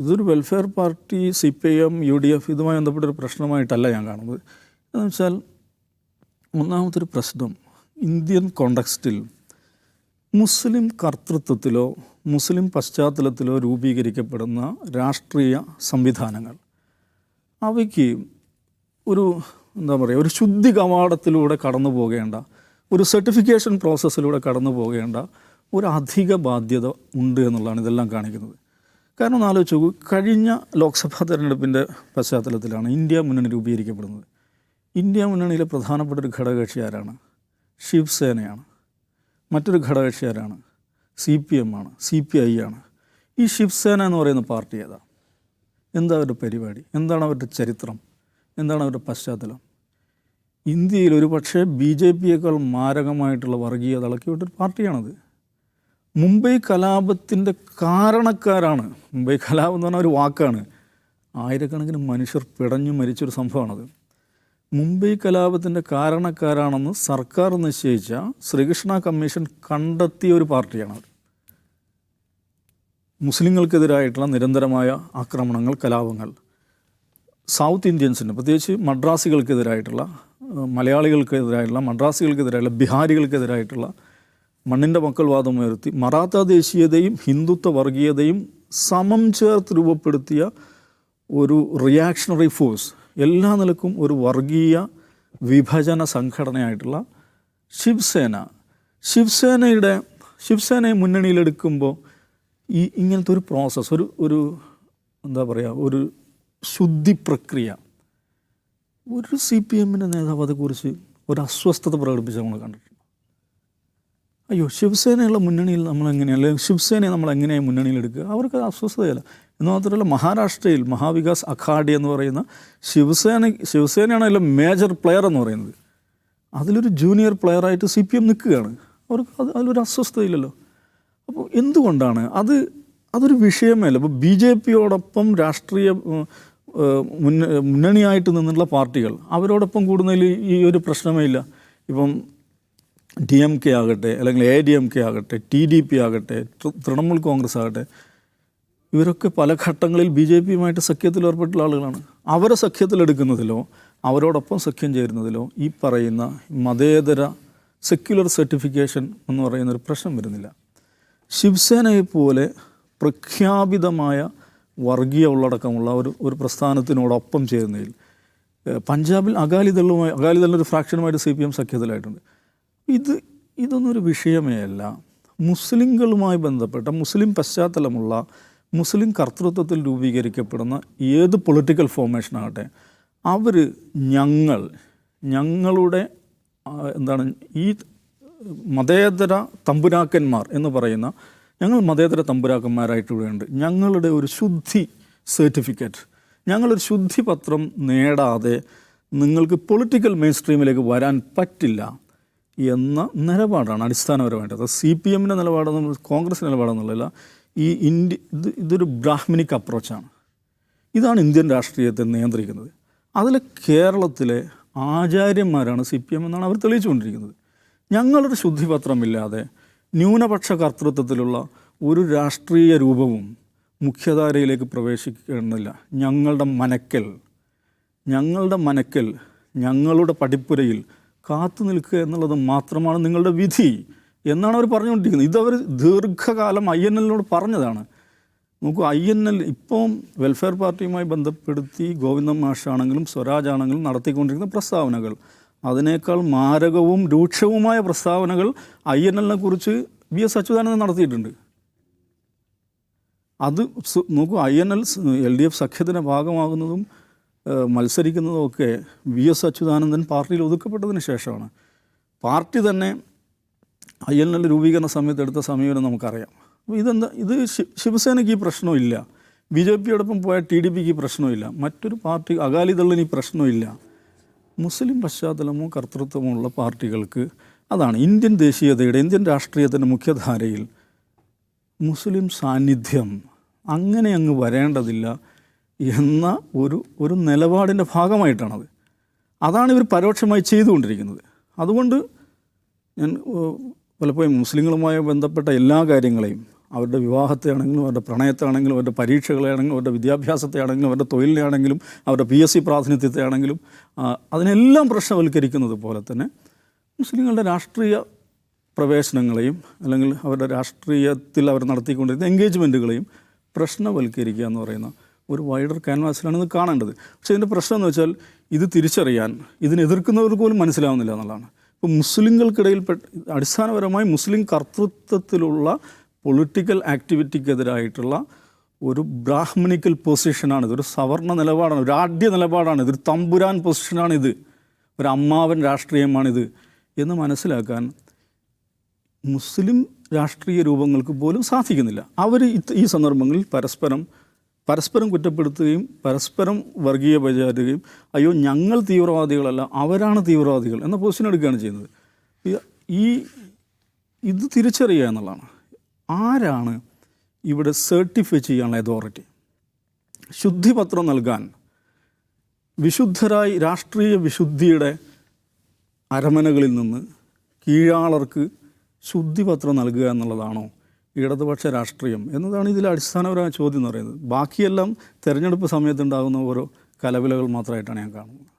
ഇതൊരു welfare party, CPIM, UDF ഇതുമായി ബന്ധപ്പെട്ടൊരു പ്രശ്നമായിട്ടല്ല ഞാൻ കാണുന്നത്. എന്ന് വെച്ചാൽ ഒന്നാമതൊരു പ്രശ്നം ഇന്ത്യൻ കോണ്ടെക്സ്റ്റിൽ മുസ്ലിം കർത്തൃത്വത്തിലോ മുസ്ലിം പശ്ചാത്തലത്തിലോ രൂപീകരിക്കപ്പെടുന്ന രാഷ്ട്രീയ സംവിധാനങ്ങൾ അവയ്ക്ക് ഒരു ഒരു ശുദ്ധി കവാടത്തിലൂടെ കടന്നു പോകേണ്ട, ഒരു സർട്ടിഫിക്കേഷൻ പ്രോസസ്സിലൂടെ കടന്നു പോകേണ്ട ഒരു അധിക ബാധ്യത ഉണ്ട് എന്നുള്ളതാണ് ഇതെല്ലാം കാണിക്കുന്നത്. കാരണം ഒന്ന് ആലോചിച്ച് നോക്കൂ, കഴിഞ്ഞ ലോക്സഭാ തെരഞ്ഞെടുപ്പിൻ്റെ പശ്ചാത്തലത്തിലാണ് ഇന്ത്യ മുന്നണി രൂപീകരിക്കപ്പെടുന്നത്. ഇന്ത്യ മുന്നണിയിലെ പ്രധാനപ്പെട്ട ഒരു ഘടകകക്ഷി ആരാണ്? ശിവസേനയാണ്. മറ്റൊരു ഘടകകക്ഷി ആരാണ്? CPM ആണ്, CPI ആണ്. ഈ ശിവസേന എന്ന് പറയുന്ന പാർട്ടി ഏതാ? എന്താ അവരുടെ പരിപാടി? എന്താണ് അവരുടെ ചരിത്രം? എന്താണ് അവരുടെ പശ്ചാത്തലം? ഇന്ത്യയിൽ ഒരു പക്ഷേ BJPയേക്കാൾ മാരകമായിട്ടുള്ള വർഗീയത ഇളക്കിവിട്ടൊരു പാർട്ടിയാണത്. മുംബൈ കലാപത്തിൻ്റെ കാരണക്കാരാണ്. മുംബൈ കലാപം എന്ന് പറഞ്ഞാൽ ഒരു വാക്കാണ്. ആയിരക്കണക്കിന് മനുഷ്യർ പിടഞ്ഞു മരിച്ചൊരു സംഭവമാണത്. മുംബൈ കലാപത്തിൻ്റെ കാരണക്കാരാണെന്ന് സർക്കാർ നിശ്ചയിച്ച ശ്രീകൃഷ്ണ കമ്മീഷൻ കണ്ടെത്തിയ ഒരു പാർട്ടിയാണത്. മുസ്ലിങ്ങൾക്കെതിരായിട്ടുള്ള നിരന്തരമായ ആക്രമണങ്ങൾ, കലാപങ്ങൾ, സൗത്ത് ഇന്ത്യൻസിന് പ്രത്യേകിച്ച് മദ്രാസികൾക്കെതിരായിട്ടുള്ള, മലയാളികൾക്കെതിരായിട്ടുള്ള, മദ്രാസികൾക്കെതിരായിട്ടുള്ള, ബിഹാരികൾക്കെതിരായിട്ടുള്ള മണ്ണിൻ്റെ മക്കൾ വാദം ഉയർത്തി മറാത്ത ദേശീയതയും ഹിന്ദുത്വ വർഗീയതയും സമം ചേർത്ത് രൂപപ്പെടുത്തിയ ഒരു റിയാക്ഷണറി ഫോഴ്സ്, എല്ലാ നിലക്കും ഒരു വർഗീയ വിഭജന സംഘടനയായിട്ടുള്ള ശിവസേനയെ മുന്നണിയിലെടുക്കുമ്പോൾ ഇങ്ങനത്തെ ഒരു പ്രോസസ്സ്, ഒരു ഒരു ശുദ്ധി പ്രക്രിയ, ഒരു CPMൻ്റെ നേതാവ് അതേക്കുറിച്ച് ഒരു അസ്വസ്ഥത പ്രകടിപ്പിച്ച് നമ്മൾ കണ്ടിട്ടുണ്ട്. അയ്യോ, ശിവസേനയുള്ള മുന്നണിയിൽ നമ്മളെങ്ങനെയാണ്, അല്ലെങ്കിൽ ശിവസേനയെ നമ്മളെങ്ങനെയാണ് മുന്നണിയിലെടുക്കുക? അവർക്ക് അസ്വസ്ഥതയല്ല. എന്ന് മാത്രമല്ല, മഹാരാഷ്ട്രയിൽ മഹാവികാസ് അഘാഡി എന്ന് പറയുന്ന ശിവസേനയാണ് അതിലെ മേജർ പ്ലെയർ എന്ന് പറയുന്നത്. അതിലൊരു ജൂനിയർ പ്ലെയറായിട്ട് CPM നിൽക്കുകയാണ്. അവർക്ക് അതിലൊരു അസ്വസ്ഥതയില്ലല്ലോ. അപ്പോൾ എന്തുകൊണ്ടാണ് അതൊരു വിഷയമേ അല്ല. ഇപ്പോൾ BJPയോടൊപ്പം രാഷ്ട്രീയ മുന്നണിയായിട്ട് നിന്നുള്ള പാർട്ടികൾ അവരോടൊപ്പം കൂടുന്നതിൽ ഈ ഒരു പ്രശ്നമേ ഇല്ല. ഇപ്പം DMK ആകട്ടെ, അല്ലെങ്കിൽ ADMK ആകട്ടെ, TDP ആകട്ടെ, തൃണമൂൽ കോൺഗ്രസ് ആകട്ടെ, ഇവരൊക്കെ പല ഘട്ടങ്ങളിൽ BJPയുമായിട്ട് സഖ്യത്തിൽ ഏർപ്പെട്ടുള്ള ആളുകളാണ്. അവരെ സഖ്യത്തിലെടുക്കുന്നതിലോ അവരോടൊപ്പം സഖ്യം ചേരുന്നതിലോ ഈ പറയുന്ന മതേതര സെക്യുലർ സർട്ടിഫിക്കേഷൻ എന്ന് പറയുന്നൊരു പ്രശ്നം വരുന്നില്ല. ശിവസേനയെപ്പോലെ പ്രഖ്യാപിതമായ വർഗീയ ഉള്ളടക്കമുള്ള ഒരു പ്രസ്ഥാനത്തിനോടൊപ്പം ചേരുന്നതിൽ പഞ്ചാബിൽ അകാലിദളൊരു ഫ്രാക്ഷനുമായിട്ട് CPM സഖ്യത്തിലായിട്ടുണ്ട്. ഇതൊന്നും ഒരു വിഷയമേ അല്ല. മുസ്ലിങ്ങളുമായി ബന്ധപ്പെട്ട, മുസ്ലിം പശ്ചാത്തലമുള്ള, മുസ്ലിം കർത്തൃത്വത്തിൽ രൂപീകരിക്കപ്പെടുന്ന ഏത് പൊളിറ്റിക്കൽ ഫോർമേഷനാകട്ടെ, അവർ ഞങ്ങളുടെ ഈ മതേതര തമ്പുരാക്കന്മാർ എന്ന് പറയുന്ന, ഞങ്ങൾ മതേതര തമ്പുരാക്കന്മാരായിട്ട് ഇവിടെയുണ്ട്. ഞങ്ങളുടെ ഒരു ശുദ്ധി സർട്ടിഫിക്കറ്റ്, ഞങ്ങളൊരു ശുദ്ധി പത്രം നേടാതെ നിങ്ങൾക്ക് പൊളിറ്റിക്കൽ മെയിൻ സ്ട്രീമിലേക്ക് വരാൻ പറ്റില്ല എന്ന നിലപാടാണ് അടിസ്ഥാനപരമായിട്ട്. അത് CPMൻ്റെ നിലപാടെന്ന്, കോൺഗ്രസ് നിലപാടെന്നുള്ളതല്ല. ഇതൊരു ബ്രാഹ്മിനിക് അപ്രോച്ചാണ്. ഇതാണ് ഇന്ത്യൻ രാഷ്ട്രീയത്തെ നിയന്ത്രിക്കുന്നത്. അതിൽ കേരളത്തിലെ ആചാര്യന്മാരാണ് CPM എന്നാണ് അവർ തെളിയിച്ചുകൊണ്ടിരിക്കുന്നത്. ഞങ്ങളുടെ ശുദ്ധിപത്രമില്ലാതെ ന്യൂനപക്ഷ കർത്തൃത്വത്തിലുള്ള ഒരു രാഷ്ട്രീയ രൂപവും മുഖ്യധാരയിലേക്ക് പ്രവേശിക്കുന്നില്ല. ഞങ്ങളുടെ മനക്കൽ, ഞങ്ങളുടെ പടിപ്പുരയിൽ കാത്തു നിൽക്കുക എന്നുള്ളത് മാത്രമാണ് നിങ്ങളുടെ വിധി എന്നാണ് അവർ പറഞ്ഞുകൊണ്ടിരിക്കുന്നത്. ഇതവർ ദീർഘകാലം INLനോട് പറഞ്ഞതാണ്. നോക്കൂ, INL ഇപ്പം വെൽഫെയർ പാർട്ടിയുമായി ബന്ധപ്പെടുത്തി ഗോവിന്ദൻ മാഷാണെങ്കിലും സ്വരാജ് ആണെങ്കിലും നടത്തിക്കൊണ്ടിരിക്കുന്ന പ്രസ്താവനകൾ, അതിനേക്കാൾ മാരകവും രൂക്ഷവുമായ പ്രസ്താവനകൾ INLനെ കുറിച്ച് VS അച്യുതാനന്ദൻ നടത്തിയിട്ടുണ്ട്. അത് നോക്കൂ, INL LDF സഖ്യത്തിൻ്റെ ഭാഗമാകുന്നതും മത്സരിക്കുന്നതും ഒക്കെ VS അച്യുതാനന്ദൻ പാർട്ടിയിൽ ഒതുക്കപ്പെട്ടതിന് ശേഷമാണ്. പാർട്ടി തന്നെ INL രൂപീകരണ സമയത്ത് എടുത്ത സമീപനം നമുക്കറിയാം. അപ്പോൾ ഇത് ശിവസേനയ്ക്ക് ഈ പ്രശ്നമില്ല, BJPയോടൊപ്പം പോയ TDPക്ക് ഈ പ്രശ്നമില്ല, മറ്റൊരു പാർട്ടി അകാലിദളിന് ഈ പ്രശ്നമില്ല. മുസ്ലിം പശ്ചാത്തലമോ കർത്തൃത്വമോ ഉള്ള പാർട്ടികൾക്ക് അതാണ് ഇന്ത്യൻ ദേശീയതയുടെ, ഇന്ത്യൻ രാഷ്ട്രീയത്തിൻ്റെ മുഖ്യധാരയിൽ മുസ്ലിം സാന്നിധ്യം അങ്ങനെ അങ്ങ് വരേണ്ടതില്ല എന്ന ഒരു നിലപാടിൻ്റെ ഭാഗമായിട്ടാണത്. അതാണ് ഇവർ പരോക്ഷമായി ചെയ്തുകൊണ്ടിരിക്കുന്നത്. അതുകൊണ്ട് ഞാൻ പലപ്പോഴും മുസ്ലിങ്ങളുമായി ബന്ധപ്പെട്ട എല്ലാ കാര്യങ്ങളെയും അവരുടെ വിവാഹത്തെയാണെങ്കിലും അവരുടെ പ്രണയത്തെയാണെങ്കിലും അവരുടെ പരീക്ഷകളെയാണെങ്കിലും അവരുടെ വിദ്യാഭ്യാസത്തെയാണെങ്കിലും അവരുടെ തൊഴിലിനെയാണെങ്കിലും അവരുടെ PSC പ്രാതിനിധ്യത്തെയാണെങ്കിലും അതിനെല്ലാം പ്രശ്നവൽക്കരിക്കുന്നത് പോലെ തന്നെ മുസ്ലിങ്ങളുടെ രാഷ്ട്രീയ പ്രവേശനങ്ങളെയും അല്ലെങ്കിൽ അവരുടെ രാഷ്ട്രീയത്തിൽ അവർ നടത്തിക്കൊണ്ടിരുന്ന എൻഗേജ്മെൻറ്റുകളെയും പ്രശ്നവൽക്കരിക്കുക എന്ന് പറയുന്ന ഒരു വൈഡർ ക്യാൻവാസിലാണ് ഇത് കാണേണ്ടത്. പക്ഷേ ഇതിൻ്റെ പ്രശ്നം എന്ന് വെച്ചാൽ ഇത് തിരിച്ചറിയാൻ ഇതിനെ എതിർക്കുന്നവർക്ക് പോലും മനസ്സിലാവുന്നില്ല എന്നുള്ളതാണ്. ഇപ്പോൾ മുസ്ലിങ്ങൾക്കിടയിൽ അടിസ്ഥാനപരമായി മുസ്ലിം കർത്തൃത്വത്തിലുള്ള പൊളിറ്റിക്കൽ ആക്ടിവിറ്റിക്കെതിരായിട്ടുള്ള ഒരു ബ്രാഹ്മണിക്കൽ പൊസിഷനാണിത്, ഒരു സവർണ നിലപാടാണ്, ഒരു ആഢ്യ നിലപാടാണ്, ഇതൊരു തമ്പുരാൻ പൊസിഷനാണിത്, ഒരു അമ്മാവൻ രാഷ്ട്രീയമാണിത് എന്ന് മനസ്സിലാക്കാൻ മുസ്ലിം രാഷ്ട്രീയ രൂപങ്ങൾക്ക് പോലും സാധിക്കുന്നില്ല. അവർ ഈ സന്ദർഭങ്ങളിൽ പരസ്പരം കുറ്റപ്പെടുത്തുകയും പരസ്പരം വർഗീയ പ്രചാരുകയും അയ്യോ ഞങ്ങൾ തീവ്രവാദികളല്ല അവരാണ് തീവ്രവാദികൾ എന്ന പൊസിഷൻ എടുക്കുകയാണ് ചെയ്യുന്നത്. ഇത് തിരിച്ചറിയുക എന്നുള്ളതാണ്. ആരാണ് ഇവിടെ സർട്ടിഫൈ ചെയ്യാനുള്ള അതോറിറ്റി? ശുദ്ധിപത്രം നൽകാൻ വിശുദ്ധരായി രാഷ്ട്രീയ വിശുദ്ധിയുടെ അരമനകളിൽ നിന്ന് കീഴാളർക്ക് ശുദ്ധിപത്രം നൽകുക എന്നുള്ളതാണോ ഇടതുപക്ഷ രാഷ്ട്രീയം എന്നതാണ് ഇതിലെ അടിസ്ഥാനപരമായ ചോദ്യം എന്ന് പറയുന്നത്. ബാക്കിയെല്ലാം തെരഞ്ഞെടുപ്പ് സമയത്തുണ്ടാകുന്ന ഓരോ കലവിലകൾ മാത്രമായിട്ടാണ് ഞാൻ കാണുന്നത്.